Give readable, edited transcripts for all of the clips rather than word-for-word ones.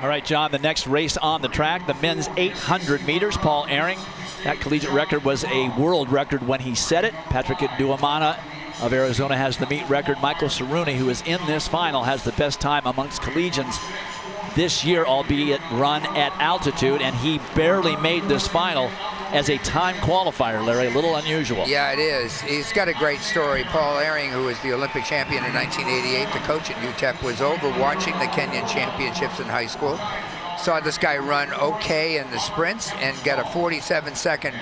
All right, John, the next race on the track, the men's 800 meters. Paul Ehring, that collegiate record was a world record when he set it. Patrick Duamana of Arizona has the meet record. Michael Saruni, who is in this final, has the best time amongst collegians this year, albeit run at altitude, and he barely made this final as a time qualifier, Larry. A little unusual. Yeah, it is. He's got a great story. Paul Ehring, who was the Olympic champion in 1988, the coach at UTEP, was over watching the Kenyan championships in high school. Saw this guy run okay in the sprints and got a 47-second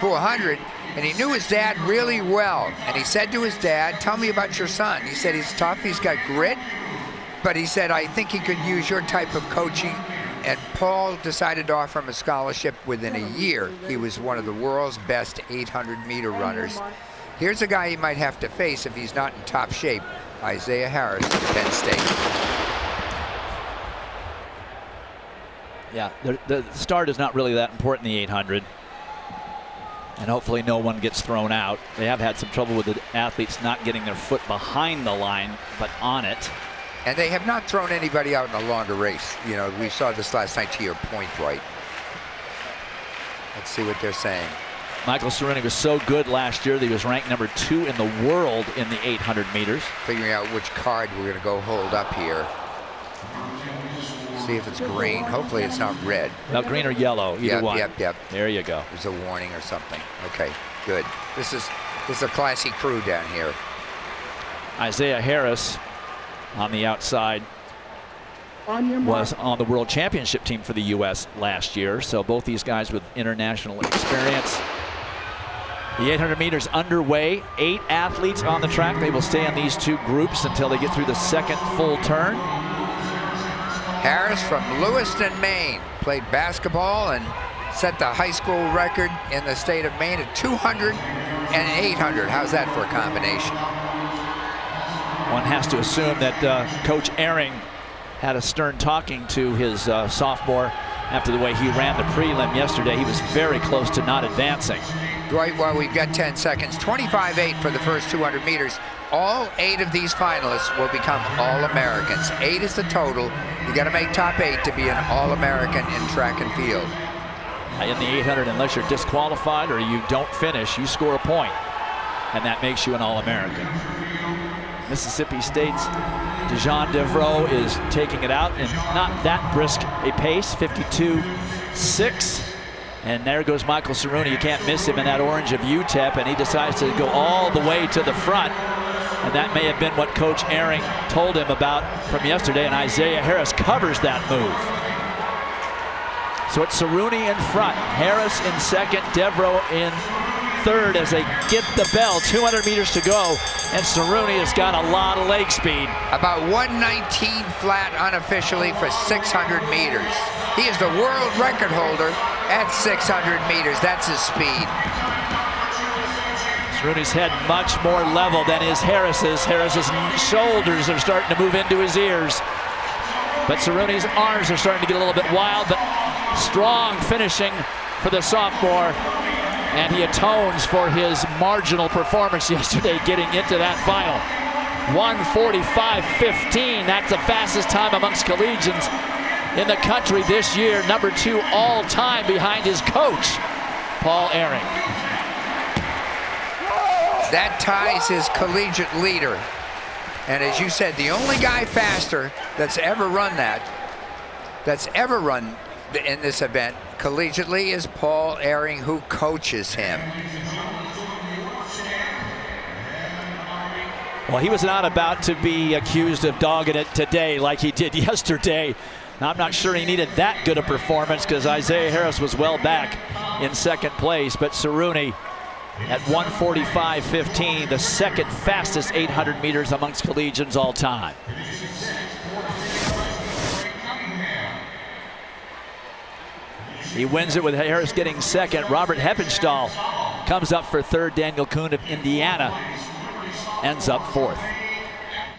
400, and he knew his dad really well. And he said to his dad, "Tell me about your son." He said, "He's tough, he's got grit, but he said, I think he could use your type of coaching." And Paul decided to offer him a scholarship within a year. He was one of the world's best 800-meter runners. Here's a guy he might have to face if he's not in top shape, Isaiah Harris of Penn State. Yeah, the start is not really that important in the 800. And hopefully no one gets thrown out. They have had some trouble with the athletes not getting their foot behind the line, but on it. And they have not thrown anybody out in a longer race. You know, we saw this last night, to your point, Dwight. Let's see what they're saying. Michael Saruni was so good last year that he was ranked number 2 in the world in the 800 meters. Figuring out which card we're going to go hold up here. See if it's green. Hopefully it's not red. Now green or yellow, either one. Yep. There you go. There's a warning or something. Okay, good. This is a classy crew down here. Isaiah Harris on the outside was on the World Championship team for the U.S. last year. So both these guys with international experience. The 800 meters underway. 8 athletes on the track. They will stay in these 2 groups until they get through the second full turn. Harris from Lewiston, Maine, played basketball and set the high school record in the state of Maine at 200 and 800. How's that for a combination? One has to assume that Coach Ehring had a stern talking to his sophomore after the way he ran the prelim yesterday. He was very close to not advancing. Dwight, well, we've got 10 seconds. 25-8 for the first 200 meters. All 8 of these finalists will become All-Americans. 8 is the total. You got to make top 8 to be an All-American in track and field. In the 800, unless you're disqualified or you don't finish, you score a point, and that makes you an All-American. Mississippi State's Dejan Devereaux is taking it out, and not that brisk a pace, 52.6. And there goes Michael Saruni. You can't miss him in that orange of UTEP, and he decides to go all the way to the front. And that may have been what Coach Ehring told him about from yesterday, and Isaiah Harris covers that move. So it's Saruni in front, Harris in second, Devereaux in third as they get the bell. 200 meters to go, and Saruni has got a lot of leg speed. About 119 flat unofficially for 600 meters. He is the world record holder at 600 meters. That's his speed. Saruni's head much more level than is Harris's. Harris's shoulders are starting to move into his ears. But Saruni's arms are starting to get a little bit wild, but strong finishing for the sophomore. And he atones for his marginal performance yesterday getting into that final. 1:45.15, that's the fastest time amongst collegians in the country this year. Number 2 all time behind his coach, Paul Ehring. That ties his collegiate leader. And as you said, the only guy faster that's ever run in this event collegiately is Paul Ehring, who coaches him. Well, he was not about to be accused of dogging it today like he did yesterday. I'm not sure he needed that good a performance because Isaiah Harris was well back in second place, but Saruni at 1:45.15, the second fastest 800 meters amongst collegians all time. He wins it with Harris getting second. Robert Heppenstall comes up for third. Daniel Kuhn of Indiana ends up fourth.